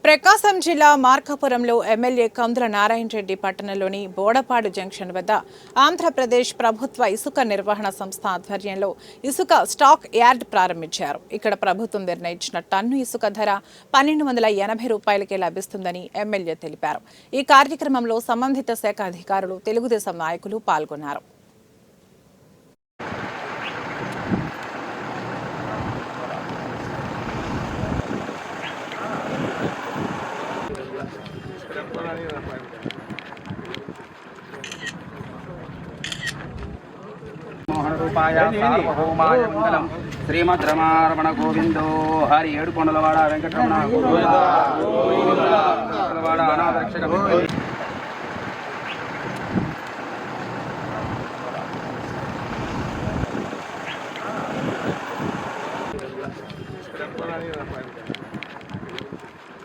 ప్రకాశం జిల్లా మార్కాపురంలో ఎమ్మెల్యే కందుల నారాయణ రెడ్డి పట్టణంలోని బోడపాడు జంక్షన్ వద్ద ఆంధ్రప్రదేశ్ ప్రభుత్వ ఇసుక నిర్వహణ సంస్థ ఆధ్వర్యంలో ఇసుక స్టాక్ యార్డ్ ప్రారంభించారు. ఇక్కడ ప్రభుత్వం నిర్ణయించిన టన్ను ఇసుక ధర 1280 రూపాయలకే లభిస్తుందని ఎమ్మెల్యే తెలిపారు. ఈ కార్యక్రమంలో సంబంధిత శాఖ అధికారులు, తెలుగుదేశం నాయకులు పాల్గొన్నారు. మోహన రూపాయ సార్వభౌమాయ మంగళం శ్రీమద్ రమారమణ గోవిందో హరి ఏడుకొండలవాడ వెంకటరమణ గోవిందా గోవిందా అనాథరక్షక